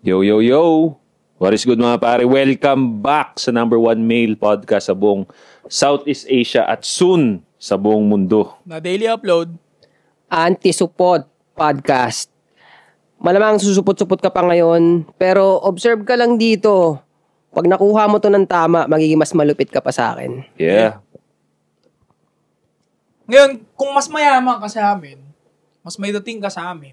Yo, yo, yo! What is good mga pare? Welcome back sa number 1 male podcast sa buong Southeast Asia at soon sa buong mundo. Na daily upload. Anti-support podcast. Malamang susupot-supot ka pa ngayon, pero observe ka lang dito. Pag nakuha mo to ng tama, magiging mas malupit ka pa sa akin. Yeah. Ngayon, kung mas mayaman ka sa amin, mas may dating ka sa amin,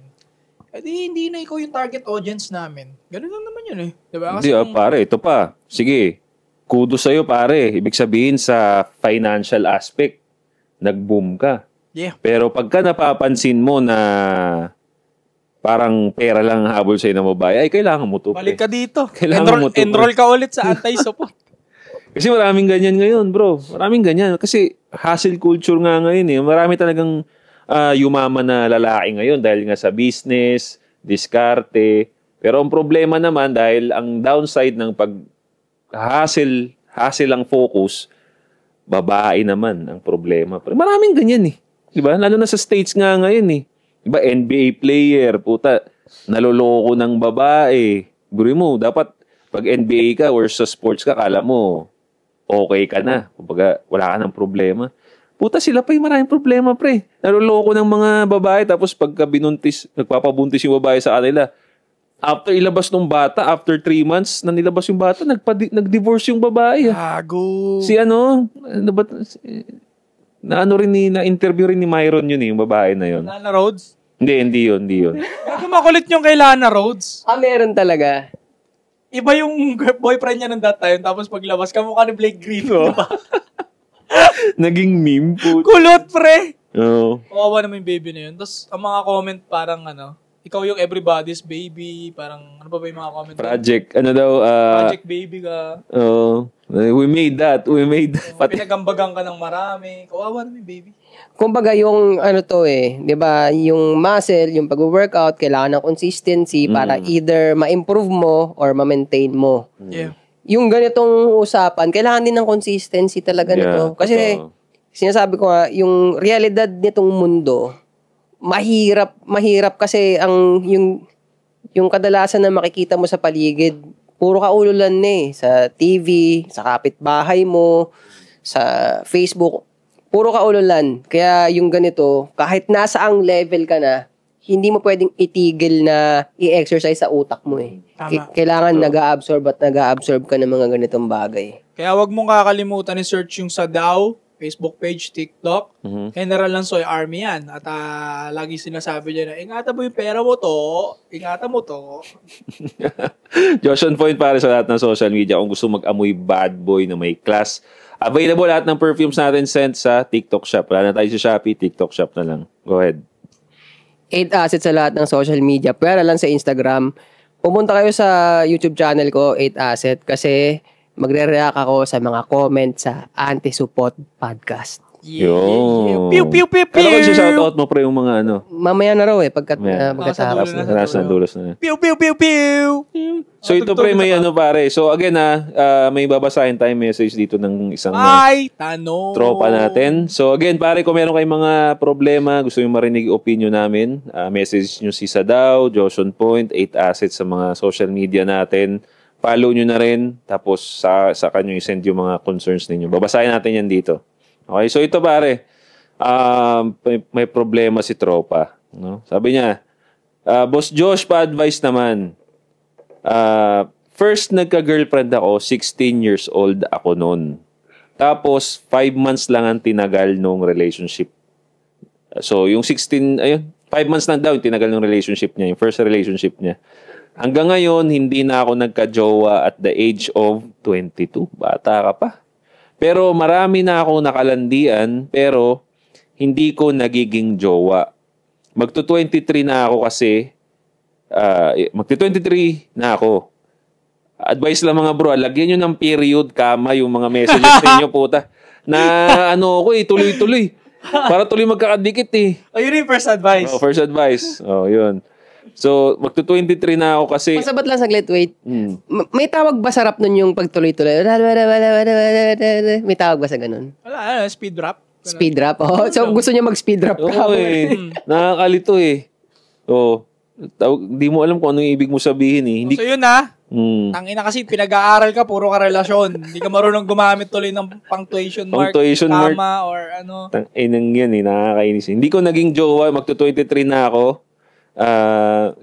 edi hindi na ikaw yung target audience namin. Ganun lang naman yun eh. Diba? Hindi pare, ito pa. Sige, kudos sa'yo pare. Ibig sabihin sa financial aspect, nag-boom ka. Yeah. Pero pagka napapansin mo na parang pera lang habol sa'yo na babae, ay kailangan mo to. Balik ka dito. Enroll ka ulit sa anti-support. Kasi maraming ganyan ngayon, bro. Maraming ganyan. Kasi hustle culture nga ngayon eh. Marami talagang yumaman na lalaki ngayon dahil nga sa business, diskarte. Pero ang problema naman dahil ang downside ng pag-hustle ang focus, babae naman ang problema. Pero maraming ganyan eh. Diba? Lalo na sa States nga ngayon eh. Diba? NBA player, puta, naloloko ng babae. Guri mo, dapat pag NBA ka or sa sports ka, kala mo, okay ka na. Kumbaga, wala ka ng problema. Puta, sila pa yung maraming problema, pre. Naloloko ng mga babae, tapos pagka binuntis, nagpapabuntis yung babae sa kanila. After ilabas ng bata, after 3 months na nilabas yung bata, nag-divorce yung babae. Gago. Si na-interview rin ni Myron yun yung babae na yun. Lana Rhodes? Hindi yun. Gago, makulit yung kay Lana Rhodes. Meron talaga. Iba yung boyfriend niya ng that time, tapos paglabas, kamukha ni Blake Green. Diba? Naging meme po. Kulot, pre! Oo. Kawawa naman yung baby na yun. Tapos, ang mga comment parang ikaw yung everybody's baby. Parang, ano ba yung mga comment? Project baby ka. We made that. Pinagambagan ka ng marami. Kawawa naman yung baby. Kumbaga yung di ba, yung muscle, yung pag-workout, kailangan ng consistency para either ma-improve mo or ma-maintain mo. Yeah. Yung ganitong usapan, kailangan din ng consistency talaga nito. Kasi, sinasabi ko nga, yung realidad nitong mundo, mahirap kasi yung kadalasan na makikita mo sa paligid, puro kaululan na sa TV, sa kapitbahay mo, sa Facebook, puro kaululan. Kaya yung ganito, kahit nasa ang level ka na, hindi mo pwedeng itigil na i-exercise sa utak mo eh. Kailangan nag-a-absorb ka ng mga ganitong bagay. Kaya wag mong kakalimutan i-search yung sa DAO, Facebook page, TikTok. General Lansoy Army yan. At lagi sinasabi niya na, ingatan mo yung pera mo to. Ingatan mo to. Josh on point para sa lahat ng social media. Kung gusto mag-amoy bad boy na may class, available lahat ng perfumes natin sent sa TikTok shop. Wala na tayo sa Shopee, TikTok shop na lang. Go ahead. 8 assets sa lahat ng social media. Pwera lang sa Instagram. Pumunta kayo sa YouTube channel ko, 8 asset, kasi magre-react ako sa mga comment sa Anti-Support Podcast. Yo. Pew, pew, pew, pew. Ano kung shoutout mo pre yung mga Mamaya na raw pagkatapos na. Nasa dulos na. Pew, pew, pew, pew. So ito pre may pare. So again may babasahin tayong message dito ng isang tropa natin. So again pare, kung meron kayong mga problema, gusto niyo marinig opinion namin, message niyo si Sadao, Josh on Point, 8 assets sa mga social media natin. Follow nyo na rin. Tapos sa kanyo i-send yung mga concerns ninyo. Babasahin natin yan dito. Okay, so ito pare, may problema si tropa. No? Sabi niya, Boss Josh, pa-advise naman. First, nagka-girlfriend ako, 16 years old ako noon. Tapos, 5 months lang ang tinagal nung relationship. So, yung 5 months lang daw yung tinagal ng relationship niya, yung first relationship niya. Hanggang ngayon, hindi na ako nagka-jowa at the age of 22. Bata ka pa. Pero marami na ako nakalandian, pero hindi ko nagiging jowa. Magto-23 na ako kasi, magto-23 na ako. Advice lang mga bro, lagyan nyo ng period, kama yung mga messages ninyo, puta. Na tuloy-tuloy. Para tuloy magkakadikit eh. Yun yung first advice. First advice. Yun. So, magto-23 na ako kasi... Masabat lang saglit, wait. May tawag ba sa rap nun yung pagtuloy-tuloy? May tawag ba sa ganun? Wala, speed rap. Speed rap? So, gusto niya mag-speed rap ka. Nakakalito eh. Hindi mo alam kung anong ibig mo sabihin eh. Hindi, So yun tangina kasi pinag-aaral ka, puro ka relasyon. Hindi ka marunong gumamit tuloy ng punctuation mark, Punctuation mark. comma, or ano. Nang yan eh, nakakainis. Hindi ko naging jowa, magto-23 na ako.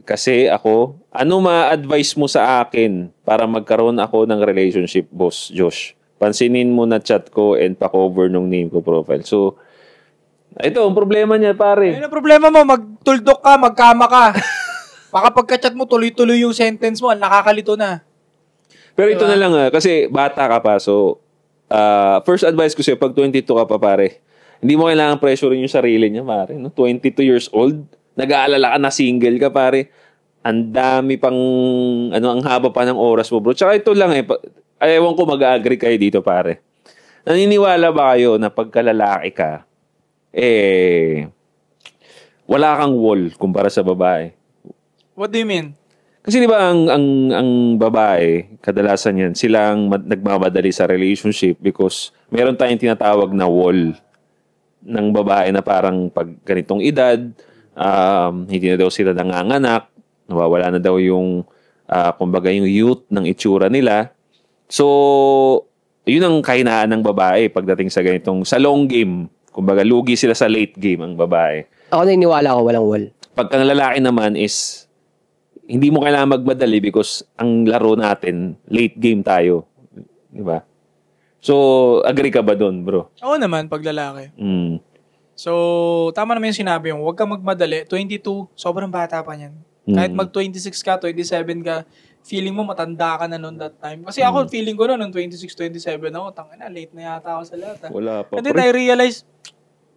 Kasi ako, ano ma-advise mo sa akin para magkaroon ako ng relationship, Boss Josh? Pansinin mo na chat ko and pa-cover nung name ko profile. So, ito, ang problema niya, pare. Ayun ang problema mo, magtuldok ka, magkama ka. Baka pagka-chat mo, tuloy-tuloy yung sentence mo, nakakalito na. Pero ito na lang kasi bata ka pa. So, first advice ko sa'yo, pag 22 ka pa, pare, hindi mo kailangan pressure yung sarili niya, pare. No? 22 years old, nag-aalala ka na single ka, pare. Ang dami pang, ang haba pa ng oras mo, bro. Tsaka ito lang ewan ko mag-agree kayo dito, pare. Naniniwala ba kayo na pagkalalaki ka, wala kang wall kumpara sa babae? What do you mean? Kasi di ba ang babae, kadalasan yan, silang nagmamadali sa relationship because meron tayong tinatawag na wall ng babae na parang pag ganitong edad, hindi na daw sila nanganganak, nawawala na daw yung, kumbaga yung youth ng itsura nila. So, yun ang kahinaan ng babae pagdating sa ganitong, sa long game. Kumbaga, lugi sila sa late game ang babae. Ako naniniwala ko walang wall. Pag ang lalaki naman is, hindi mo kailangan magmadali because ang laro natin, late game tayo. Di ba? So, agree ka ba doon, bro? Oo naman, pag lalaki. Mm. So, tama naman yung sinabi mo, huwag kang magmadali. 22, sobrang bata pa niyan. Kahit mag-26 ka, 27 ka, feeling mo matanda ka na noon that time. Kasi ako, feeling ko noon, 26, 27 ako, tangina, late na yata ako sa lahat. Wala pa. And then I realize,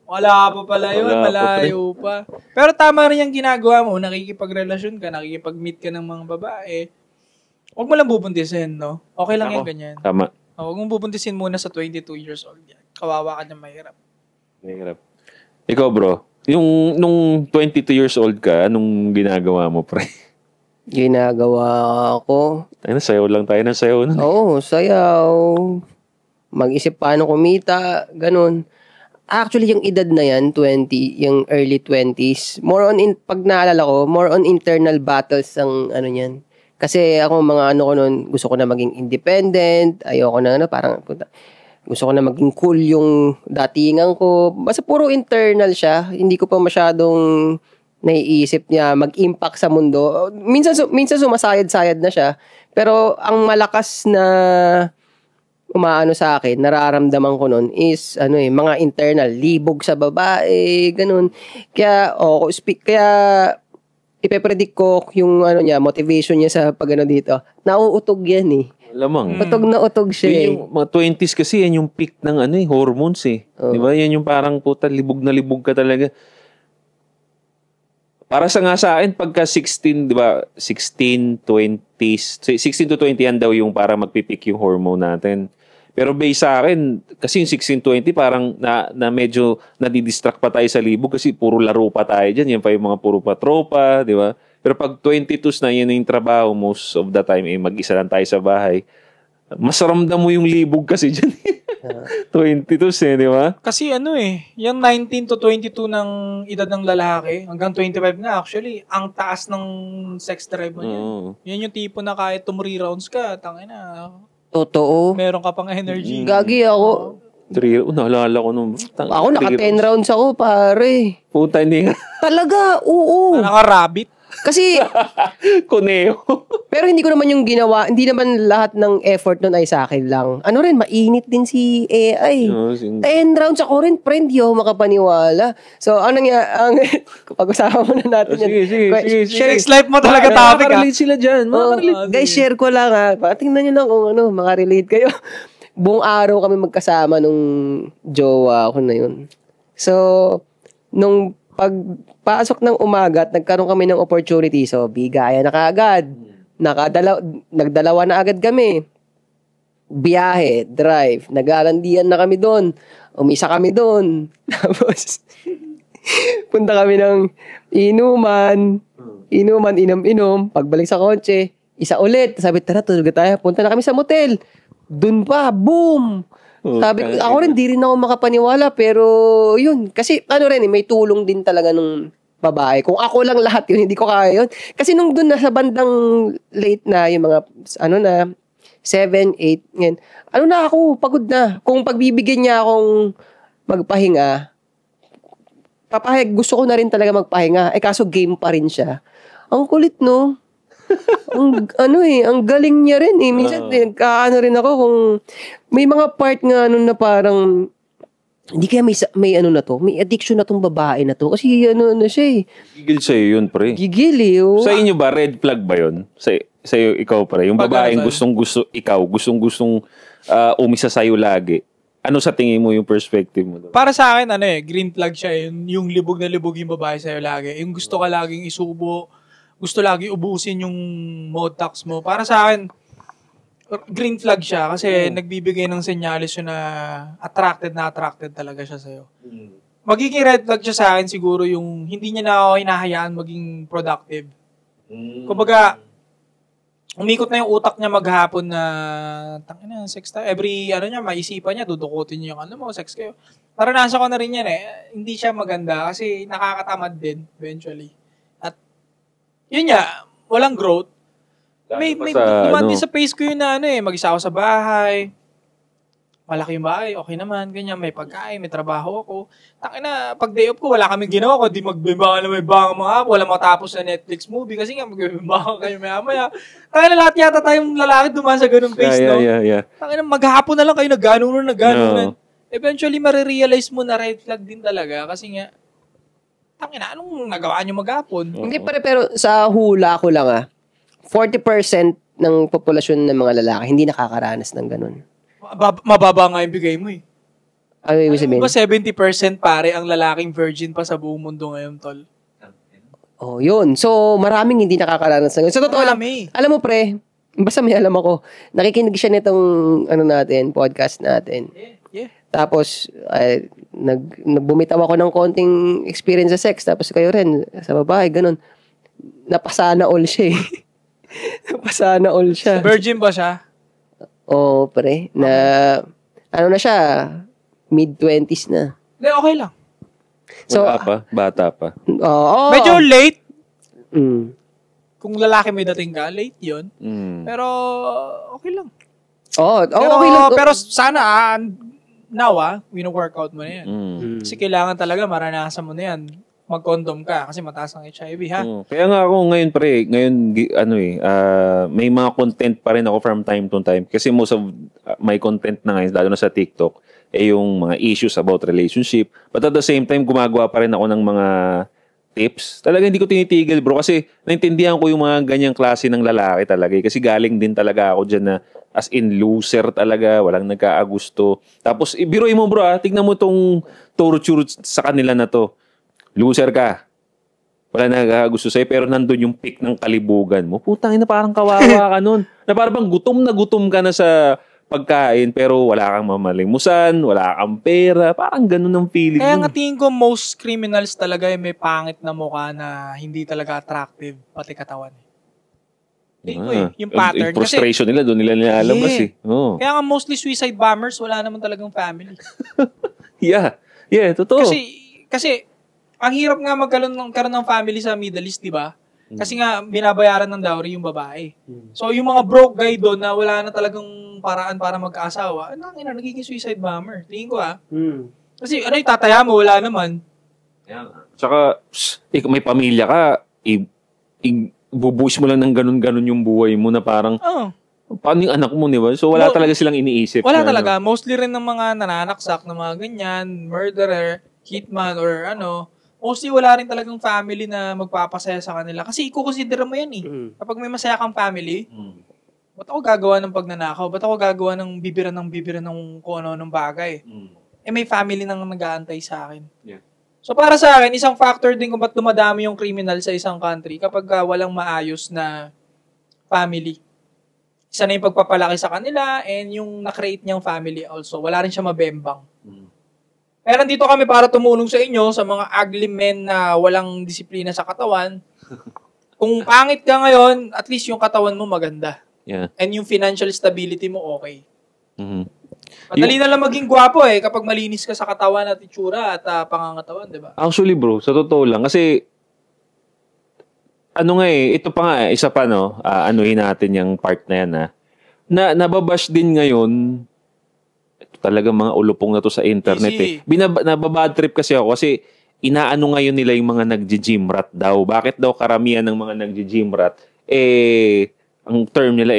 wala pa pala yun, malayo pa. Pero tama rin yung ginagawa mo, nakikipagrelasyon ka, nakikipag-meet ka ng mga babae. Huwag mo lang bubuntisin, no? Okay lang yan, ganyan. Tama. Huwag mong bubuntisin muna sa 22 years old yan. Kawawa ka na mahirap. Mahirap. Ikaw, bro, nung 22 years old ka, anong ginagawa mo, pre? Ginagawa ko? Sayaw lang tayo ng sayaw. Oo, sayaw. Mag-isip paano kumita, ganun. Actually, yung edad na yan, 20, yung early 20s, pag naalala ko, more on internal battles ang niyan. Kasi ako, mga ko noon, gusto ko na maging independent, ayoko na, gusto ko na maging cool yung datingan ko. Basta puro internal siya. Hindi ko pa masyadong naiisip niya mag-impact sa mundo. Minsan sumasayad-sayad na siya. Pero ang malakas na umaano sa akin, nararamdaman ko nun is mga internal, libog sa babae, ganun. Kaya ipepredict ko yung motivation niya sa dito. Nauutog yan eh. Lamang. Utog na utog siya yung mga 20s kasi yan yung peak ng hormones eh. Di ba? Yan yung parang puta, libog na libog ka talaga. Para sa akin, pagka 16, di ba? 16, 20s. 16 to 20 yan daw yung para magpipik yung hormone natin. Pero based sa akin, kasi yung 16-20 parang na medyo nadidistract pa tayo sa libog kasi puro laro pa tayo dyan. Yan pa yung mga puro patropa, di ba? Pero pag 22s na yun yung trabaho, most of the time, mag-isa lang tayo sa bahay. Mas ramdam mo yung libog kasi dyan. 22s di ba? Kasi yung 19 to 22 ng edad ng lalaki, hanggang 25 na actually, ang taas ng sex drive mo yan. Yan yung tipo na kahit 3 rounds ka, tangina. Totoo. Meron ka pang energy. Gagi ako. 3, naalala ko nung... Ako naka 10 rounds ako, pare. Puta, hindi nga. Talaga, oo. Naka-rabbit. Kasi... Kuneo. Pero hindi ko naman yung ginawa, hindi naman lahat ng effort nun ay sa akin lang. Mainit din si AI. 10 rounds ako rin, friend, makapaniwala. So, pag-usapan mo na natin yan. Sige. Sex life mo talaga topic. Makarelate sila dyan. Guys, share ko lang tingnan nyo lang kung makarelate kayo. Buong araw kami magkasama nung jowa ko na yun. So, nung pagpasok ng umaga at nagkaroon kami ng opportunity, so bigaya na kaagad. Nagdalawa na agad kami. Biyahe, drive, nagalandian na kami doon. Umisa kami doon. Tapos, punta kami ng inuman, inom. Pagbalik sa kotse, isa ulit. Sabi, tara, tulog tayo. Punta na kami sa motel. Doon pa, boom! Sabi, ako rin, di rin ako makapaniwala, pero yun. Kasi, may tulong din talaga nung babae. Kung ako lang lahat yun, hindi ko kaya yun. Kasi nung dun na sa bandang late na, yung mga, 7, 8, ngayon, na ako, pagod na. Kung pagbibigyan niya akong magpahinga, papahig, gusto ko na rin talaga magpahinga. Kaso game pa rin siya. Ang kulit, no? Ang galing niya rin eh. Minsan, rin ako kung may mga part nga na parang, hindi kaya may may addiction na tong babae na to. Kasi siya eh. Gigil sa'yo yun, pre. Gigil eh. Oh. Sa inyo ba, red flag ba yun? Sa'yo, ikaw, pre. Yung babaeng gustong-gusto, gustong-gustong umisa sa'yo lagi. Ano sa tingin mo yung perspective mo doon? Para sa akin, green flag siya. Yung libog na libog yung babae sa'yo lagi. Yung gusto ka laging isubo, gusto lagi ubusin yung motax mo. Para sa akin, green flag siya kasi nagbibigay ng senyalis yun na attracted talaga siya sa'yo. Magiging red flag siya sa akin siguro yung hindi niya na ako hinahayaan maging productive. Kumbaga, umikot na yung utak niya maghapon na sex tayo. Every maisipan niya, dudukutin niya yung sex kayo. Naranasan ko na rin yan eh. Hindi siya maganda kasi nakakatamad din eventually. At yun nga, walang growth. May dumaan din sa pace ko yun na mag-isa ako sa bahay. Malaki yung bahay, okay naman, ganyan, may pagkain, may trabaho ako. Pag day off ko, wala kaming ginawa ko, di magbibimbangan na may bang mga wala matapos na Netflix movie kasi nga magbibimbangan kayo maya-maya. Lahat yata tayong lalaki dumaan sa ganung pace, no? Yeah. Maghapon na lang kayo nagganunan. No. Eventually, marirealize mo na red flag din talaga kasi nga, anong nagawa nyo maghapon? Hindi pero sa hula ko lang 40% ng populasyon ng mga lalaki hindi nakakaranas ng ganun. Mababa nga yung bigay mo eh. Ano yung sabihin? Ba 70% pare ang lalaking virgin pa sa buong mundo ngayon, tol? Oh, yun. So, maraming hindi nakakaranas ng ganun. So, totoo lang. Alam mo, pre, basta may alam ako, nakikinig siya nitong podcast natin. Yeah. Tapos, nagbumitaw ako ng konting experience sa sex. Tapos kayo rin, sa babae, ganun. Napasana all siya eh. Napasana all siya. Virgin ba siya? Oo, pre. Na siya, mid-20s na. Hindi, okay lang. So, bata pa. Oo. Medyo late. Kung lalaki may dating ka, late yun. Pero, okay lang. Okay lang. Pero sana, wino-workout mo na yan. Kasi kailangan talaga maranasan mo na yan. Mag-condom ka kasi mataas ang HIV, ha? Kaya nga ako ngayon, may mga content pa rin ako from time to time. Kasi most of my content na ngayon, lalo na sa TikTok, yung mga issues about relationship. But at the same time, gumagawa pa rin ako ng mga tips. Talaga hindi ko tinitigil, bro. Kasi naintindihan ko yung mga ganyang klase ng lalaki talaga. Kasi galing din talaga ako dyan na as in loser talaga. Walang nagkaagusto. Tapos, biruin mo, bro, tignan mo tong torture sa kanila na to. Loser ka. Wala nagkakagusto sa'yo, pero nandun yung peak ng kalibugan mo. Putang ina, parang kawawa ka nun. Na parang gutom ka na sa pagkain, pero wala kang mamalimusan, wala kang pera. Parang ganun ang feeling. Kaya nga tingin ko, most criminals talaga may pangit na mukha na hindi talaga attractive, pati katawan. Tingin ko yung pattern. Yung frustration nila, doon nila nilalabas eh. Kaya nga mostly suicide bombers, wala naman talagang family. Yeah, totoo. Kasi ang hirap nga magkaroon ng family sa Middle East, di ba? Kasi nga, binabayaran ng dowry yung babae. So, yung mga broke guy doon na wala na talagang paraan para magkaasawa, nagiging suicide bomber. Tingin ko Kasi itataya mo, wala naman. Tsaka, may pamilya ka, bubuis mo lang ng ganun-ganun yung buhay mo na parang, paano yung anak mo, di ba? So, wala talaga silang iniisip. Wala talaga. Mostly rin ng mga nananaksak ng mga ganyan, murderer, hitman, or mostly wala rin talagang family na magpapasaya sa kanila. Kasi i-consider mo yan eh. Kapag may masaya kang family, ba't ako gagawa ng pagnanakaw? Ba't ako gagawa ng bibiran ng kung ano ng bagay? May family nang nag-aantay sa akin. Yeah. So para sa akin, isang factor din kung ba't dumadami yung criminal sa isang country kapag walang maayos na family. Isa na yung pagpapalaki sa kanila and yung na-create niyang family also. Wala rin siya mabembang. Pero nandito kami para tumulong sa inyo sa mga ugly men na walang disiplina sa katawan. Kung pangit ka ngayon, at least yung katawan mo maganda. Yeah. And yung financial stability mo okay. Madali na lang maging gwapo kapag malinis ka sa katawan at itsura at pangangatawan, di ba? Actually bro, sa totoo lang, kasi ano nga ito pa nga isa pa no, anuhin natin yung part na yan na nababash din ngayon. Ito talaga mga ulupong na to sa internet Easy. Nababad trip kasi ako kasi inaano ngayon nila yung mga nagji-gym rat daw. Bakit daw karamihan ng mga nagji-gym rat ang term nila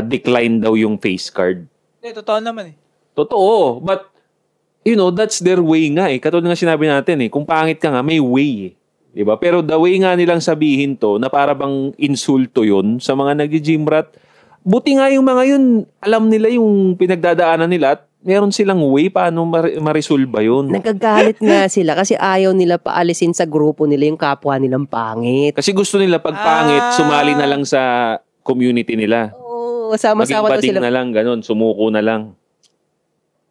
decline daw yung face card. Totoo naman Totoo. But, that's their way nga Katulad nga sinabi natin kung pangit ka nga, may way Diba? Pero the way nga nilang sabihin to, na para bang insulto yun sa mga nag-gym rat, buti nga yung mga yun, alam nila yung pinagdadaanan nila at meron silang way paano ma-resolve yun. Nagagalit nga sila kasi ayaw nila paalisin sa grupo nila yung kapwa nilang pangit. Kasi gusto nila pag pangit, sumali na lang sa community nila. Oo, sama-sama daw maging bading sila. na lang, ganun, sumuko na lang.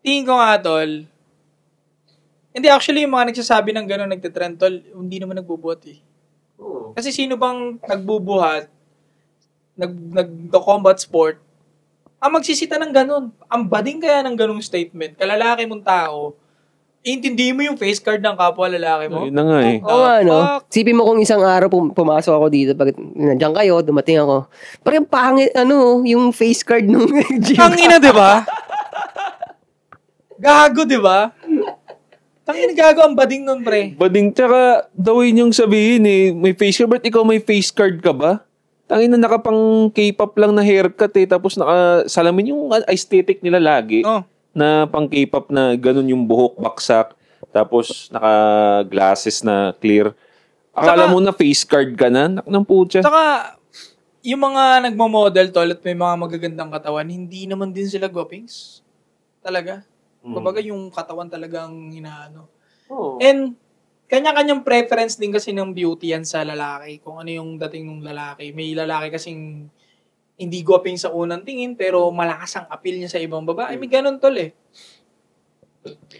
Tingin ko nga, tol. Hindi, actually, yung mga nagsasabi ng gano'n, nagtitrend, tol, hindi naman nagbubuhat Kasi sino bang nagbubuhat, nag-combat sport, ang magsisita ng gano'n? Ang bading kaya ng gano'ng statement, kalalaki mong tao, intindi mo yung face card ng kapwa lalaki mo? Yun na nga Oo nga, no? Sipin mo kung isang araw pumasok ako dito, pag nandiyan kayo, dumating ako, parang pangit, yung face card nung gym. Ang ina, di ba? Gago, di ba? Tangina gago ang bading nun, pre. Bading, tsaka dawin yung sabihin may face card, ba't ikaw may face card ka ba? Tangina nakapang K-pop lang na haircut tapos nakasalamin yung aesthetic nila lagi. Oh. Na pang K-pop na ganun yung buhok, baksak, tapos naka-glasses na clear. Akala mo na face card ka na? Nak ng putya. Saka, yung mga nagmo-model, tol, at may mga magagandang katawan, hindi naman din sila guwapings. Talaga. Kumbaga yung katawan talagang hinaano. Oh. And kanya-kanyang preference din kasi ng beauty yan sa lalaki. Kung ano yung dating ng lalaki. May lalaki kasing hindi guwaping sa unang tingin pero malakas ang appeal niya sa ibang babae. May ganun tol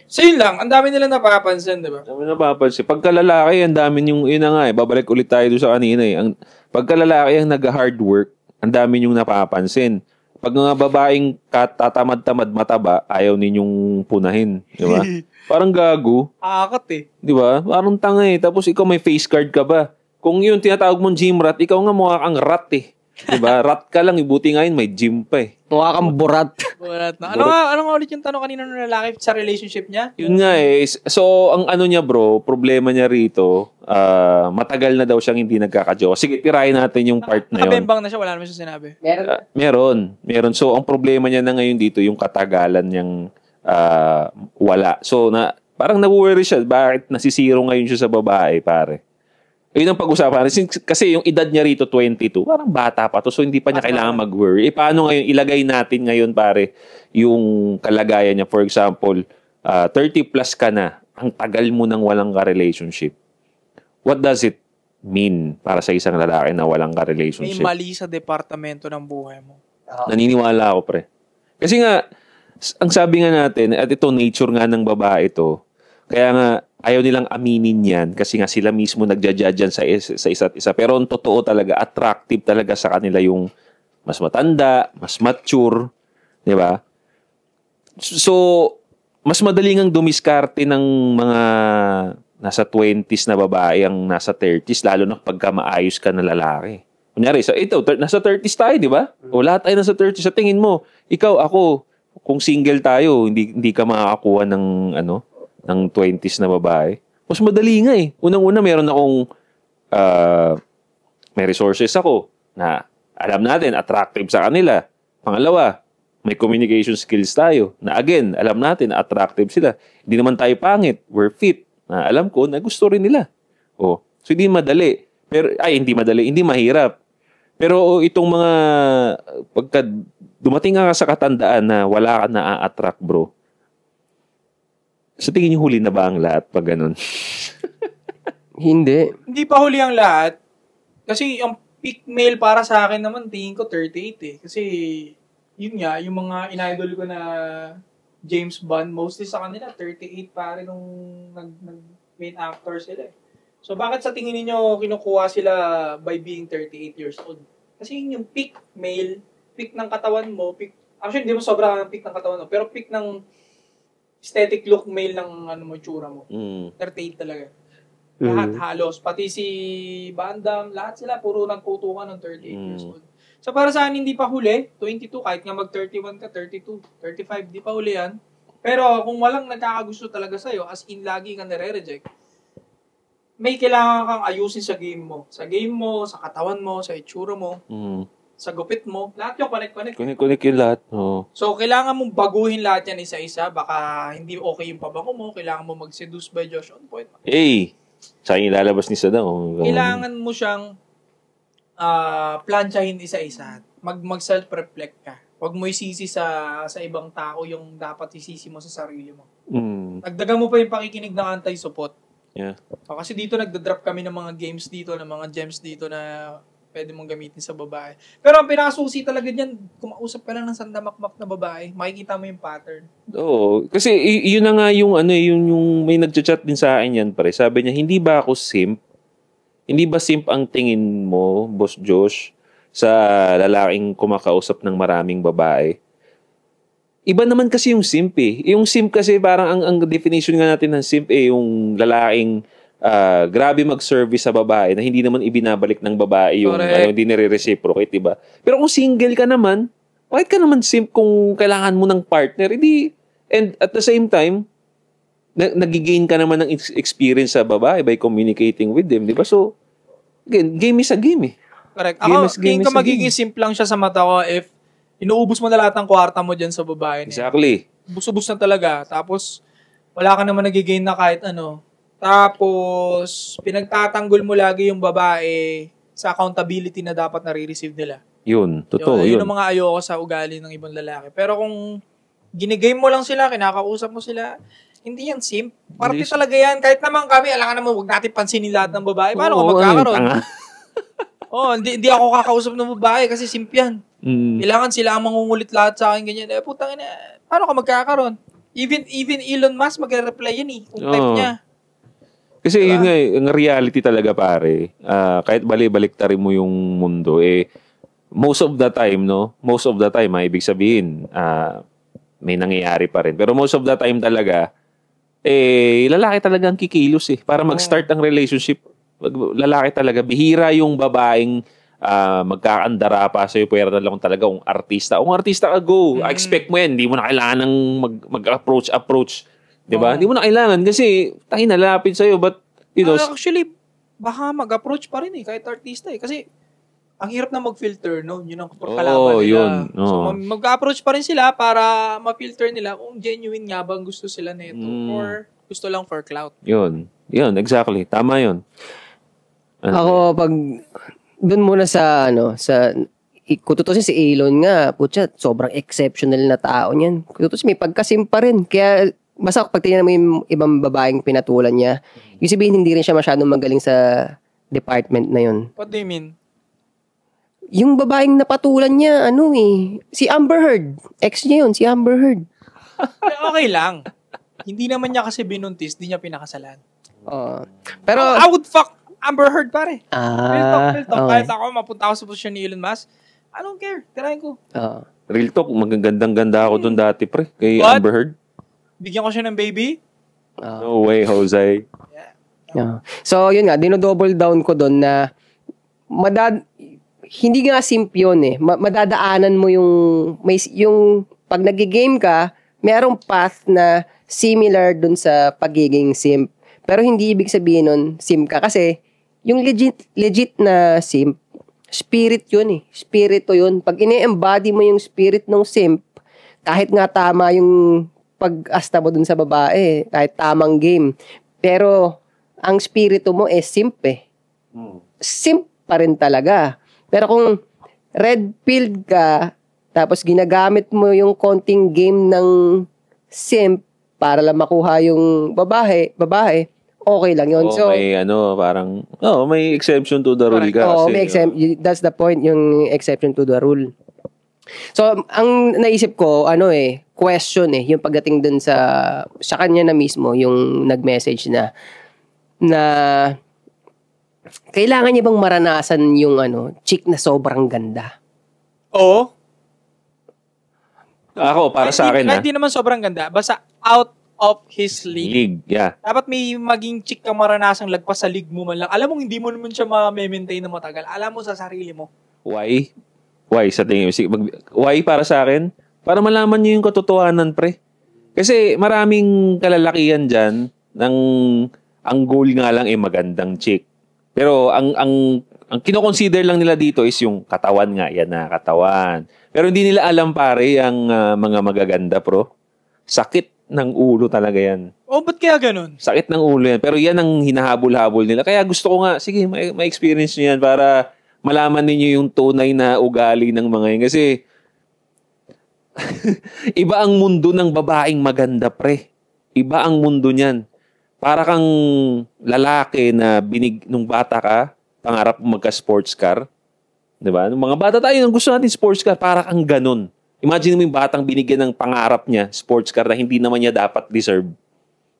So yun lang, ang dami nila napapansin, di ba? Ang dami napapansin. Pagka lalaki, ang dami yung, yun na nga babalik ulit tayo doon sa kanina pagka lalaki ang nag-hard work, ang dami yung napapansin. Pag mga babaeng tatamad-tamad mataba, ayaw ninyong punahin. Di ba? Parang gago. Akot Di ba? Parang tanga Tapos ikaw may face card ka ba? Kung yun tinatawag mong gym rat, ikaw nga mukha kang rat Di ba? Rat ka lang. Ibuti nga yun, may gym pa Mukha kang burat. Burat na. Ano nga ulit yung tanong kanina ng lalaki sa relationship niya? Yun nga So, ang ano niya bro, problema niya rito, matagal na daw siyang hindi nagkakajowa. Sige, tirahin natin yung part na yun. Nakabembang na siya, wala naman siya sinabi. Meron. So, ang problema niya na ngayon dito, yung katagalan niyang wala. So, parang nabuworry siya. Bakit nasisiro ngayon siya sa babae, pare? Ayun ang pag-usapan. Kasi yung edad niya rito, 22, parang bata pa to. So, hindi pa niya kailangan mag-worry. Paano ngayon, ilagay natin ngayon, pare, yung kalagayan niya. For example, 30 plus ka na, ang tagal mo nang walang ka-relationship. What does it mean para sa isang lalaki na walang May ka-relationship? mali sa departamento ng buhay mo. Naniniwala ako, pre. Kasi nga, ang sabi nga natin, at ito, nature nga ng babae to, kaya nga, ayaw nilang aminin yan kasi nga sila mismo nagja-judge sa isa't isa. Pero ang totoo talaga, attractive talaga sa kanila yung mas matanda, mas mature, di ba? So, mas madali ngang dumiskarte ng mga nasa 20s na babae ang nasa 30s, lalo na pagka maayos ka na lalaki. Kunyari, nasa 30s tayo, di ba? O lahat tayo nasa 30s. Sa tingin mo, ikaw, ako, kung single tayo, hindi ka makakakuha ng 20s na babae. Mas madali nga Unang-una, meron akong may resources ako na alam natin, attractive sa kanila. Pangalawa, may communication skills tayo na again, alam natin, attractive sila. Hindi naman tayo pangit. We're fit. Na alam ko na gusto rin nila. So hindi madali. Hindi madali. Hindi mahirap. Pero itong mga, pagka dumating ka sa katandaan na wala ka na a-attract, bro, sa tingin niyo huli na ba ang lahat pag ganun? Hindi. Hindi pa huli ang lahat. Kasi ang peak male para sa akin naman, tingin ko 38 Kasi, yun nga, yung mga in-idol ko na James Bond, mostly sa kanila, 38 pare nung main actor sila So, bakit sa tingin niyo kinukuha sila by being 38 years old? Kasi yun yung peak male, peak ng katawan mo, actually, hindi mo sobrang peak ng katawan mo, pero peak ng aesthetic look male ng itsura mo. 38 talaga. Lahat halos. Pati si Bandam, lahat sila puro nagputukan ng 38 years old. So para sa akin, hindi pa huli. 22, kahit nga mag-31 ka, 32, 35, di pa huli yan. Pero kung walang nagkakagusto talaga sa'yo, as in lagi ka nare-reject, may kailangan kang ayusin sa game mo. Sa game mo, sa katawan mo, sa itsura mo, sa gupit mo. Lahat yung connect-connect. Connect yung lahat. Oh. So, kailangan mong baguhin lahat yan isa-isa. Baka hindi okay yung pabango mo. Kailangan mo mag-seduce by Josh on point. Sayang ilalabas ni Sadang. Kailangan mo siyang plansyahin isa-isa. Mag-self-reflect ka. Huwag mo isisi sa ibang tao yung dapat isisi mo sa sarili mo. Nagdagan mo pa yung pakikinig ng anti-support. Yeah. Kasi dito nagda-drop kami ng mga games dito, ng mga gems dito na pwede mong gamitin sa babae. Pero ang pinakasusi talaga niyan, kumausap ka lang ng sandamakmak na babae, makikita mo yung pattern. Oo. Kasi yun na nga yung yung may nagchat din sa akin yan, pare. Sabi niya, hindi ba ako simp? Hindi ba simp ang tingin mo, Boss Josh, sa lalaking kumakausap ng maraming babae? Iba naman kasi yung simp eh. Yung simp kasi parang ang definition nga natin ng simp yung lalaking grabe mag-service sa babae na hindi naman ibinabalik ng babae yung hindi nire-reciprocate, diba? Pero kung single ka naman, bakit ka naman simp kung kailangan mo ng partner? And at the same time, nagigain ka naman ng experience sa babae by communicating with them, diba? So, again, game is a game eh. Correct. Ako, tingin ko magiging simp lang siya sa mata ko if inuubos mo na lahat ng kwarta mo dyan sa babae niya. Exactly. Ubus-ubus na talaga. Tapos, wala ka naman nagigain na kahit ano. Tapos, pinagtatanggol mo lagi yung babae sa accountability na dapat nare-receive nila. Yun, totoo. Yun ang mga ayoko sa ugali ng ibang lalaki. Pero kung ginigame mo lang sila, kinakausap mo sila, hindi yan simp. Parte talaga yan. Kahit naman kami, alangan naman, huwag natin pansinin lahat ng babae. Paano ka magkakaroon? Hindi ako kakausap ng babae kasi simp yan. Kailangan sila ang mangungulit lahat sa akin ganyan. Putang ina, paano ka magkakaroon? Even Elon Musk magre-reply yan eh. Kung type niya. Kasi yun nga, yung reality talaga pare, kahit balik-baliktarin mo yung mundo, most of the time, ibig sabihin, may nangyayari pa rin. Pero most of the time talaga, lalaki talaga ang kikilos eh. Para mag-start ang relationship, lalaki talaga. Bihira yung babaeng magkakandara pa sa'yo, pwera na lang talaga kung artista. Kung artista ka, go. Expect mo yan. Hindi mo na kailangan ng mag-approach. Diba? Hindi mo na kailangan kasi tayo nalapit sa'yo. But, actually, baka mag-approach pa rin eh, kahit artista eh. Kasi, ang hirap na mag-filter, no? Yun ang kalaban nila. Yun. So, mag-approach pa rin sila para ma-filter nila kung genuine nga bang gusto sila nito or gusto lang for clout. Yun, exactly. Tama yun. Ako, pag doon muna sa kututusin si Elon nga, putya, sobrang exceptional na tao niyan. Kututusin, may pagkasim pa rin. Kaya, basta pag tingnan mo yung ibang babaeng pinatulan niya, yung sabihin hindi rin siya masyadong magaling sa department na yun. What do you mean? Yung babaeng napatulan niya, si Amber Heard. Ex niya yun, si Amber Heard. Okay lang. Hindi naman niya kasi binuntis, di niya pinakasalan. Pero I would fuck Amber Heard pare. Real talk. Okay. Kahit ako, mapunta ako sa posisyon ni Elon Musk, I don't care. Tirahin ko. Real talk, magagandang-ganda ako doon dati pre, kay Amber Heard. Bigyan ko siya ng baby? No way, Jose. Yeah. So, yun nga, dinodouble down ko doon na hindi nga simp yun eh. Madadaanan mo yung pag nag-game ka, merong path na similar dun sa pagiging simp. Pero hindi ibig sabihin nun, simp ka. Kasi, yung legit na simp, spirit yun eh. Spirito yun. Pag ini-embody mo yung spirit ng simp, kahit nga tama yung pag-asta mo dun sa babae, kahit tamang game. Pero, ang spirito mo simp eh. Simp pa rin talaga. Pero kung red-pilled ka, tapos ginagamit mo yung konting game ng simp para lang makuha yung babae, okay lang yun. So, may may exception to the rule kasi. May that's the point, yung exception to the rule. So, ang naisip ko, question yung pagdating dun sa kanya na mismo, yung nag-message na kailangan niya bang maranasan yung chick na sobrang ganda? Oo. Ako, para sa akin hindi naman sobrang ganda. Basta out of his league. League, yeah. Dapat may maging chick ka maranasang lagpas sa league mo man lang. Alam mo, hindi mo naman siya ma-maintain na matagal. Alam mo sa sarili mo. Why? Why sa tingin mo? Why para sa akin? Para malaman niyo yung katotohanan, pre. Kasi maraming kalalakihan dyan ang goal nga lang ay magandang chick. Pero ang kino-consider lang nila dito is yung katawan nga. Yan na, katawan. Pero hindi nila alam, pare, ang mga magaganda, pro. Sakit ng ulo talaga yan. Oh, ba't kaya ganun? Sakit ng ulo yan. Pero yan ang hinahabol-habol nila. Kaya gusto ko nga, sige, ma-experience nyo yan para malaman ninyo yung tunay na ugali ng mga yan. Kasi, iba ang mundo ng babaeng maganda, pre. Iba ang mundo niyan. Para kang lalaki na nung bata ka, pangarap magka-sports car. Diba? Nung mga bata tayo, nung gusto natin sports car, para kang ganun. Imagine mo yung batang binigyan ng pangarap niya, sports car, na hindi naman niya dapat deserve.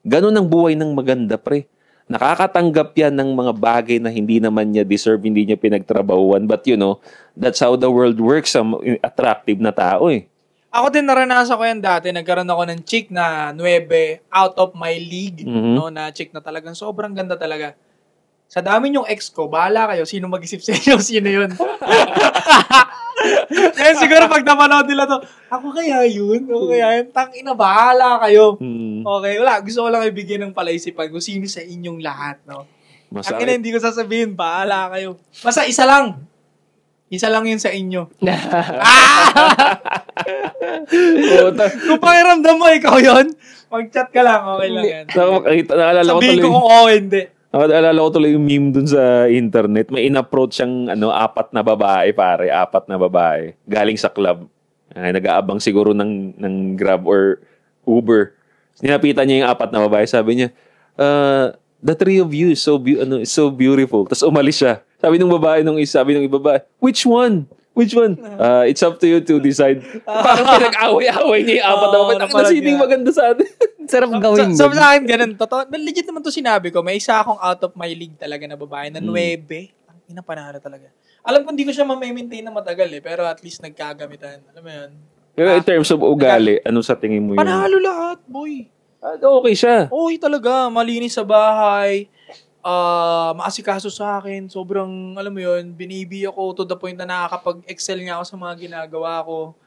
Ganun ang buhay ng maganda, pre. Nakakatanggap yan ng mga bagay na hindi naman niya deserve, hindi niya pinagtrabahuan. But you know, that's how the world works. Attractive na tao eh. Ako din naranasan ko yan dati. Nagkaroon ako ng chick na 9 out of my league. No, na chick na talagang sobrang ganda talaga. Sa dami yung ex ko, bahala kayo. Sino mag-isip sa inyo? Sino yun? Kaya siguro pag napanood nila to, ako kaya yun? Ako kaya yun? Tangina, bahala kayo. Okay, wala. Gusto ko lang ibigay ng palaisipan kung sino sa inyong lahat. No? Tangina, hindi ko sasabihin, bahala kayo. Basta isa lang. Isa lang yun sa inyo. Kung pakiramdam mo, ikaw yun, mag-chat ka lang, okay lang yan. Sabihin ko kung oo, hindi. Naalala ko tuloy yung meme dun sa internet. May in-approach siyang 4 na babae, pare. 4 na babae. Galing sa club. Ay, nag-aabang siguro ng Grab or Uber. Nilapitan niya yung 4 na babae. Sabi niya, the 3 of you is so beautiful. Tapos umalis siya. Sabi ng babae sabi ng babae, which one? Which one? It's up to you to decide. Parang pinag-away-away niya yung 4 na babae. Ang nasining maganda sa atin. Sarap gawin. Sa akin, ganun. Totoo. Legit naman to sinabi ko. May isa akong out of my league talaga na babae na 9. Ang pinapanalo talaga. Alam ko hindi ko siya ma-maintain na matagal eh. Pero at least nagkagamitan. Alam mo yun? Pero in terms of ugali, ano sa tingin mo yun? Panalo lahat, boy. Okay siya. Okay talaga. Malinis sa bahay. Maasikaso sa akin. Sobrang, alam mo yun, binibi ako to the point na nakakapag-excel nga ako sa mga ginagawa ko.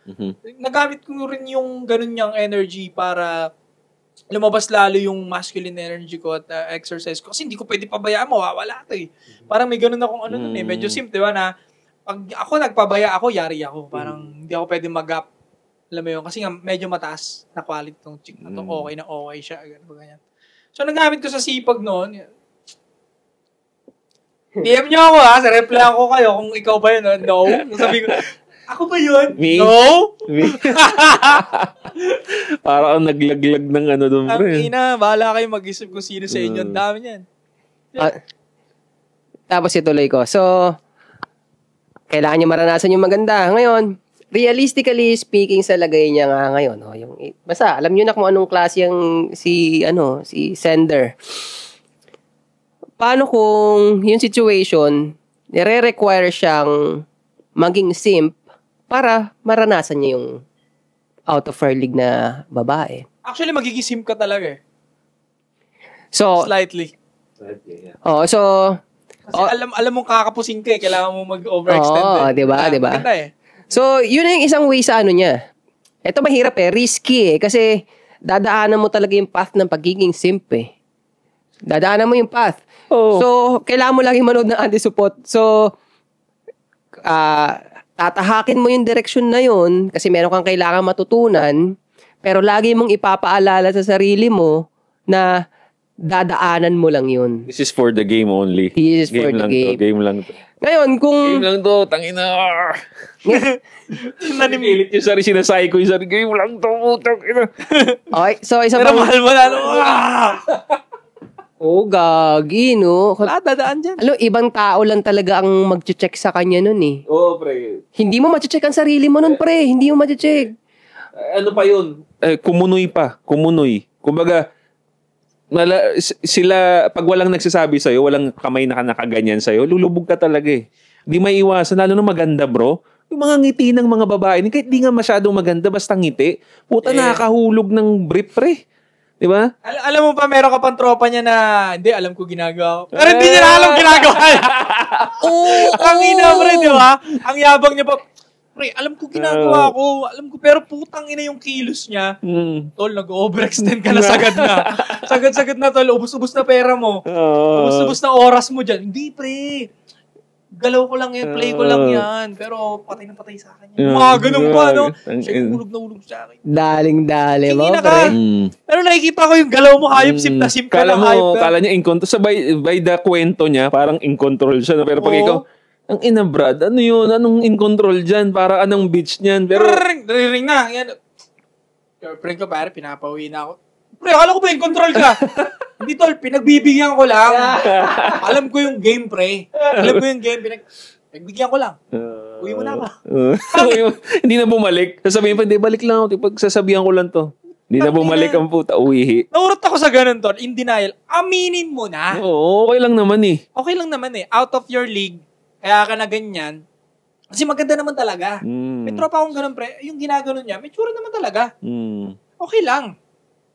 Nagamit ko rin yung ganun niyang energy para lumabas lalo yung masculine energy ko at exercise ko. Kasi hindi ko pwede pabayaan, mawawala ito eh. Parang may ganun akong medyo simp, di ba, na pag ako nagpabaya ako, yari ako. Parang hindi ako pwede mag-up. Alam mo yun, kasi nga medyo mataas na quality tong chick na to. Okay na okay siya. Ganyan. So, nagamit ko sa sipag noon. DM nyo ako ha, sa reply ako kayo kung ikaw ba yun. No. Sabi ko, ako ba yun? Me? No? Me? Para akong naglaglag ng doon. Ang ina, bahala kayo mag-isip kung sino sa inyo. Ang dami niyan. Tapos ituloy ko. So, kailangan niya maranasan yung maganda. Ngayon, realistically speaking sa lagay niya nga ngayon, basta alam niyo na kung anong klase yung si sender. Paano kung yung situation, nire-require siyang maging simp para maranasan niya yung out of her league na babae? Actually, magiging simp ka talaga eh. So, Slightly. Yeah. So, kasi alam mong kakapusing ka eh, kailangan mo mag-overextend eh. Diba? Maganda eh. So, yun yung isang way sa niya. Ito mahirap risky kasi dadaanan mo talaga yung path ng pagiging simp eh. Dadaanan mo yung path. So, kailangan mo laging manood ng anti-support. So, tatahakin mo yung direction na yun kasi meron kang kailangan matutunan, pero lagi mong ipapaalala sa sarili mo na dadaanan mo lang yun. This is for the game only. This is for the game. Game lang to. Ngayon, kung... Game lang to, tangina. Nanimilit yung sarili, sinasay ko yung sarili. Game lang to, tangina. Okay, so isa pero mahal mo lalo. Gagi, no? Wala, dadaan dyan. Ibang tao lang talaga ang mag-check sa kanya nun eh. Oo, pre. Hindi mo ma-check ang sarili mo nun, pre. Hindi mo ma-check. Ano pa yun? Kumunoy pa. Kumunoy. Kumbaga, sila, pag walang nagsasabi sa'yo, walang kamay na nakaganyan sa'yo, lulubog ka talaga eh. Hindi may iwasan. Lalo na maganda, bro. Yung mga ngiti ng mga babae, kahit di nga masyadong maganda, basta ngiti, puta nakakahulog ng brief, pre. Di ba? Alam mo pa, meron ka pang tropa niya na, hindi, alam ko ginagawa ko. Pero hindi nila alam ginagawa niya. Ang ina, pre, di ba? Ang yabang niya pa, pre, alam ko ginagawa ko. Alam ko, pero putang ina yung kilos niya. Tol, nag-overextend ka na sagad na. Sagad na, tol. Ubus-ubus na pera mo. Ubus-ubus na oras mo dyan. Hindi, pre. Galaw ko lang yan, play ko lang yan. Pero patay na patay sa akin yan. Mga ganun pa, no? Siya hulog na hulog sa akin. Daling-dali mo, Tingin na pre. ka. Pero nakikita ko yung galaw mo, hayop sim na sim ka Kala na mo, hayop ka. kala niya in control. So by the kwento niya, parang in control siya. Pero pag ikaw, ang ina, Brad, ano yun? Anong in control dyan? Para anong bitch niyan? Pero, Ring na. Yan. Girlfriend ko, pare, pinapauwi na ako. Pre, akala ko ba in control ka? Hindi, tol, pinagbibigyan ko lang. Alam ko yung game, pre. Alam ko yung game, pinagbigyan ko lang. Uwi mo na ako. Hindi na bumalik. Sasabihin pa, hindi, balik lang ako. Pag sasabihan ko lang to. Hindi na bumalik ang puta, uwihi. Naurot ako sa ganun, tol. In denial. Aminin mo na. Oo, okay lang naman eh. Okay lang naman eh. Out of your league. Kaya ka na ganyan. Kasi maganda naman talaga. May tropa akong ganun, pre. Yung ginaganon niya, may tsura naman talaga. Okay lang.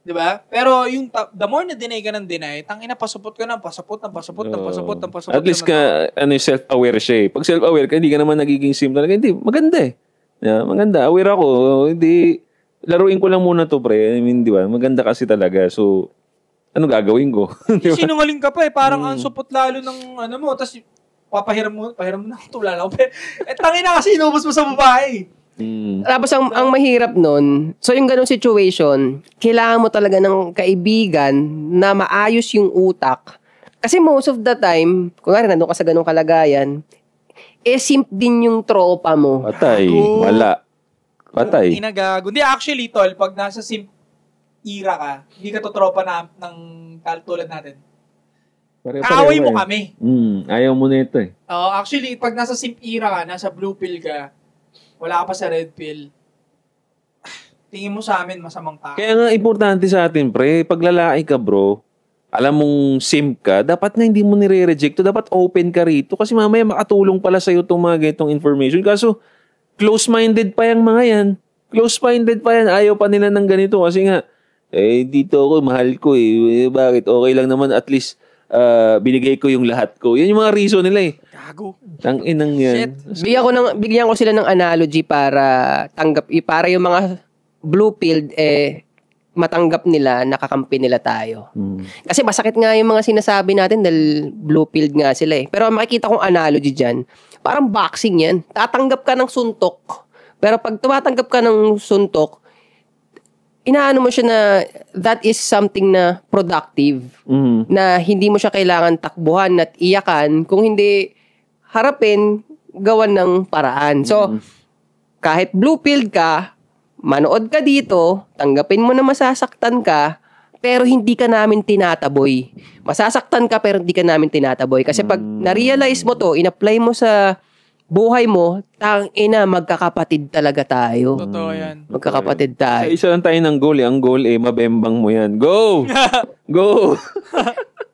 Diba? Pero yung the more na deny ka ng deny, tangina pasupot ka ng pasupot. At least ka, self-aware siya eh. Pag self-aware ka, hindi ka naman nagiging sim talaga. Hindi, maganda eh. Yeah, maganda. Aware ako. Hindi, laruin ko lang muna to, pre. I mean, di ba? Maganda kasi talaga. So, ano gagawin ko? Diba? Sinungaling ka pa eh. Parang ang supot lalo ng ano mo. Tapos, papahiram mo na ako. Wala lang. Tangina kasi inubos mo sa babae. Tapos ang mahirap nun, so yung ganong situation, kailangan mo talaga ng kaibigan na maayos yung utak. Kasi most of the time, kung nandun ka sa ganong kalagayan, simp din yung tropa mo. Patay. Wala. Patay. Inagago. Hindi, actually, tol, pag nasa simp era ka, hindi ka to tropa ng tulad natin. Kaaway mo kami. Ayaw mo na ito eh. Actually, pag nasa simp era ka, nasa blue pill ka, wala ka pa sa red pill, tingin mo sa amin masamang tao. Kaya nga, importante sa atin, pre, pag lalaki ka, bro, alam mong simp ka, dapat nga hindi mo nire-reject to, dapat open ka rito, kasi mamaya makatulong pala sa'yo itong mga ganitong information. Kaso, close-minded pa yung mga yan. Close-minded pa yan. Ayaw pa nila ng ganito, kasi nga, dito ako, mahal ko eh. Bakit? Okay lang naman, at least, binigay ko yung lahat ko. Yan yung mga reason nila eh. Gago. Tang-inang yan. Bigyan ko sila ng analogy para para yung mga blue-pilled matanggap nila, nakakampi nila tayo. Kasi masakit nga yung mga sinasabi natin dahil blue-pilled nga sila eh. Pero makikita kong analogy dyan, parang boxing yan. Tatanggap ka ng suntok. Pero pag tumatanggap ka ng suntok, inaano mo siya na that is something na productive. Na hindi mo siya kailangan takbuhan at iyakan. Kung hindi harapin, gawan ng paraan. So, kahit blue-pilled ka, manood ka dito, tanggapin mo na masasaktan ka, pero hindi ka namin tinataboy. Masasaktan ka, pero hindi ka namin tinataboy. Kasi pag na-realize mo to, in-apply mo sa buhay mo, magkakapatid talaga tayo. Totoo yan. Magkakapatid tayo. Isa lang tayo ng goal eh. Ang goal eh, mabembang mo yan. Go! Go!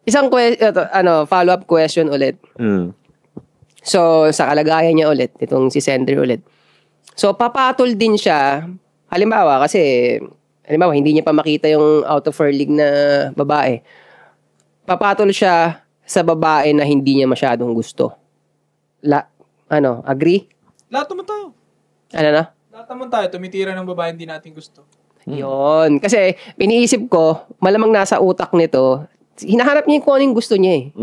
Isang follow-up question ulit. So, sa kalagayan niya ulit, itong si Sandri ulit. So, papatol din siya. Halimbawa, hindi niya pa makita yung out of her league na babae. Papatol siya sa babae na hindi niya masyadong gusto. Agree? Lahat naman tayo. Ano na? Lahat naman tayo. Tumitira ng babae hindi natin gusto. Yun. Kasi, piniisip ko, malamang nasa utak nito, hinahanap niya kung anong gusto niya eh.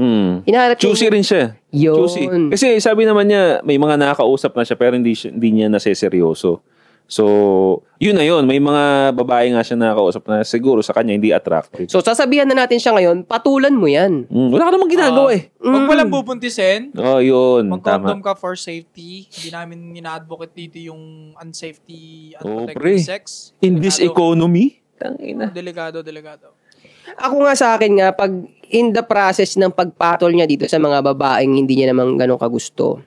Choosy rin siya. Yun. Choosy. Kasi sabi naman niya, may mga nakakausap na siya pero hindi niya naseseryoso. So, yun na yun. May mga babae nga siya nakakausap na siguro sa kanya hindi attractive. So, sasabihan na natin siya ngayon, patulan mo yan. Wala ka namang ginagawa eh. Huwag mo lang bubuntisin. Yun. Mag-condom Tama. ka for safety. Hindi namin ina-advocate dito yung unsafety pre. unprotected sex. In this economy? Tangina. Delikado. Ako nga sa akin nga, pag in the process ng pagpatol niya dito sa mga babaeng hindi niya naman ganun kagusto,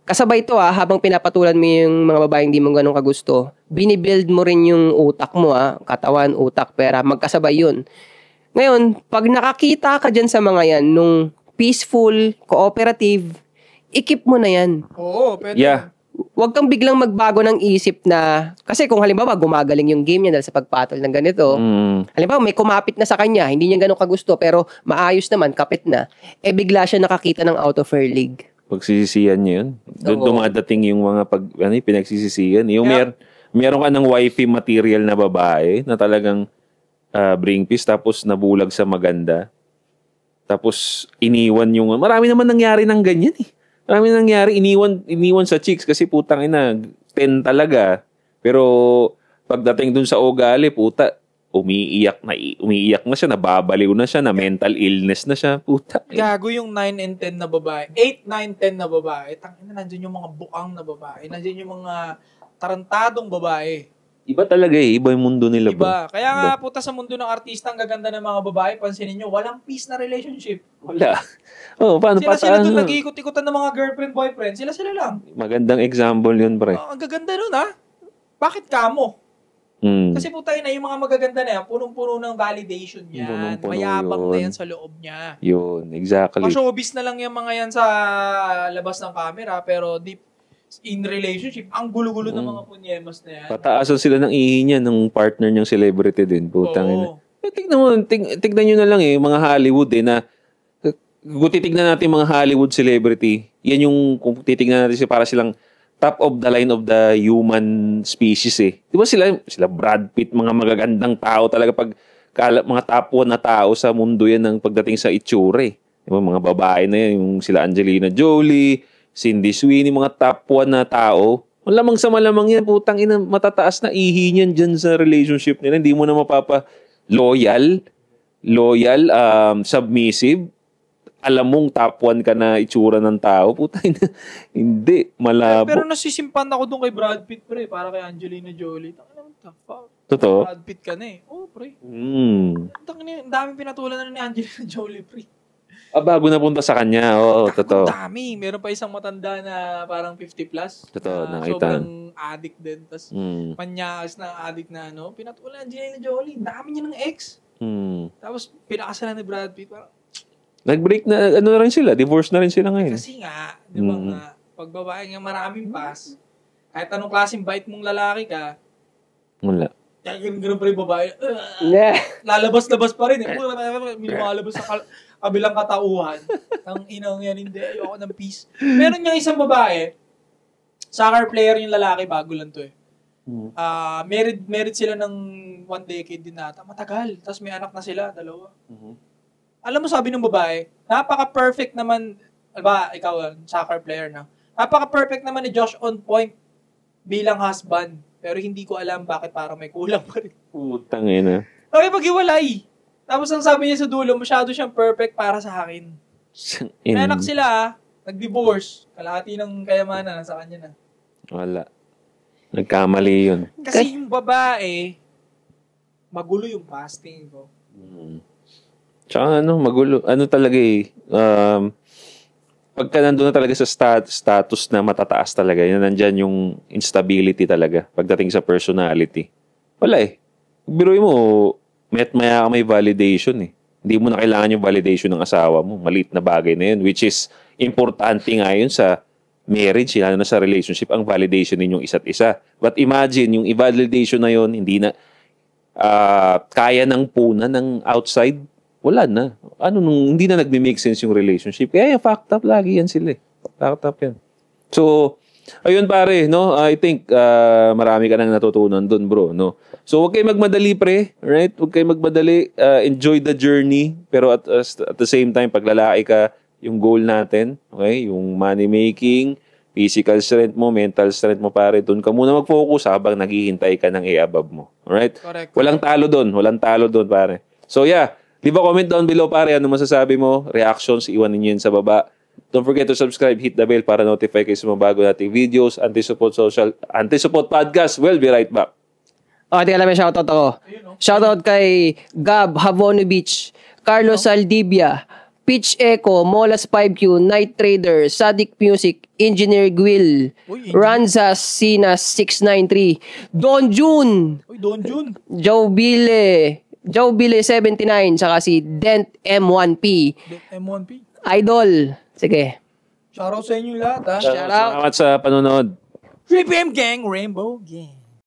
kasabay to habang pinapatulan mo yung mga babaeng hindi mo ganun kagusto, binibuild mo rin yung utak mo katawan, utak, pera, magkasabay yun. Ngayon, pag nakakita ka dyan sa mga yan, nung peaceful, cooperative, i-keep mo na yan. Oo, pwede. Yeah. Huwag kang biglang magbago ng isip na, kasi kung halimbawa gumagaling yung game niya dahil sa pagpatol ng ganito, halimbawa may kumapit na sa kanya, hindi niya ganun kagusto, pero maayos naman, kapit na, bigla siya nakakita ng out of her league. Pagsisisihan niya yun. Doon dumadating yung mga pinagsisisihan. Yung meron ka ng wifey material na babae na talagang bring peace, tapos nabulag sa maganda. Tapos iniwan yung... Marami naman nangyari ng ganyan eh. Marami nangyari, iniwan sa chicks kasi putang ina, 10 talaga. Pero pagdating dun sa ugali, puta, umiiyak na siya, nababaliw na siya, na mental illness na siya, puta. Gago yung 9 and 10 na babae. 8, 9, 10 na babae. Tangina, nandiyan yung mga bukang na babae. Nandiyan yung mga tarantadong babae. Iba talaga eh, iba yung mundo nila. Iba. Kaya nga puta sa mundo ng artista, ang gaganda ng mga babae, pansinin nyo, walang peace na relationship. Wala. Oh, paano sila doon nag-iikot-ikutan ng mga girlfriend, boyfriend. Sila lang. Magandang example yun, pre. Ang gaganda nun, ha? Bakit kamo? Kasi puta na yung mga magaganda na yan, punong-puno ng validation yan. Mayabang na yan sa loob niya. Yun, exactly. Pa-showbiz na lang yung mga yan sa labas ng camera, pero deep in relationship, ang gulo-gulo ng mga punyemas na yan. Pataasan sila ng ihi niya ng partner niyang celebrity din. Putang ina. Tignan nyo na lang eh, mga Hollywood eh, na kung titignan natin mga Hollywood celebrity, yan yung, kung titignan natin para silang top of the line of the human species eh. Di ba sila Brad Pitt, mga magagandang tao talaga pag mga top 1 na tao sa mundo yan ng pagdating sa itsura eh. Diba, mga babae na yan, yung sila Angelina Jolie, Cindy Sweeney, mga top 1 na tao. Malamang sa malamang yan, putang ina, matataas na ihi niyan dyan sa relationship nila. Hindi mo na loyal, submissive. Alam mong top 1 ka na itsura ng tao. Putang ina, hindi, malabo. Pero nasisimpan ako doon kay Brad Pitt, pre, para kay Angelina Jolie. Tangina, what the fuck? Totoo? Brad Pitt ka na eh. Oo, pre. Tangina, ang daming pinatulan na ni Angelina Jolie, pre. Bago na punta sa kanya. Oo, totoo. Ang dami. Meron pa isang matanda na parang 50 plus. Totoo, nakita. Sobrang addict din. Tapos manyakas na addict na ano. Pinatulan Angelina Jolie. Dami niya ng ex. Tapos pinakasalan ni Brad Pitt. Parang, nag-break na, ano na rin sila. Divorce na rin sila ngayon. Kasi nga, di ba nga, pag babae nga maraming pass, kahit anong klaseng bite mong lalaki ka, wala. Kaya ganun pa rin babae. Lalabas-labas pa rin. May lumalabas sa kabilang katauhan. Ang inang yan, hindi. Ayoko ng peace. Meron niyang isang babae, soccer player yung lalaki, bago lang to eh. Married sila ng 1 decade din nata. Matagal. Tapos may anak na sila, 2. Alam mo, sabi ng babae, napaka-perfect naman, ba, ikaw, soccer player na, napaka-perfect naman ni Josh on point bilang husband. Pero hindi ko alam bakit parang may kulang pa rin. Putang ina. Okay, maghiwalay. Tapos ang sabi niya sa dulo, masyado siyang perfect para sa akin. May anak sila, nag-divorce. Kalahati ng kayamanan sa kanya na. Wala. Nagkamali yun. Kasi yung babae, magulo yung fasting ko. Tsaka magulo. Ano talaga eh. Pagka nandun na talaga sa status na matataas talaga, yan nandyan yung instability talaga pagdating sa personality. Wala eh. Biruin mo, maya may validation eh. Hindi mo na kailangan yung validation ng asawa mo. Maliit na bagay na yun, which is importante nga yun sa marriage, lalo na sa relationship, ang validation ninyong isa't isa. But imagine, yung i-validation na yun, hindi na kaya ng puna ng outside, wala na. Hindi na nagme-make sense yung relationship. Kaya fucked up lagi yan sila eh. Fucked up yan. So, ayun pare, no? I think marami ka nang natutunan dun, bro, no? So, huwag kayo magmadali, pre. Right? Huwag kayo magmadali. Enjoy the journey. Pero at the same time, pag lalaki ka, yung goal natin, okay? Yung money making, physical strength mo, mental strength mo, pare, dun ka muna mag-focus habang naghihintay ka ng i-above mo. Alright? Correct. Walang talo dun, pare. So, yeah. Leave a comment down below, pare. Ano masasabi mo? Reactions, iwan ninyo yun sa baba. Don't forget to subscribe, hit the bell para notify kayo sa mga bago nating videos. Anti-Support Podcast. We'll be right back. Okay, tingnan namin shoutout ako. Shoutout kay Gab Havonovich, Carlos Saldivia, Pitch Echo, Molas 5Q, Night Trader, Sadik Music, Engineer Gwil, Ranzas Sinas 693, Don June, Joe Bile 79, saka si Dent M1P. Idol. Sige. Shoutout sa inyo lahat, ha? Salamat sa panonood. 3PM Gang, Rainbow Gang.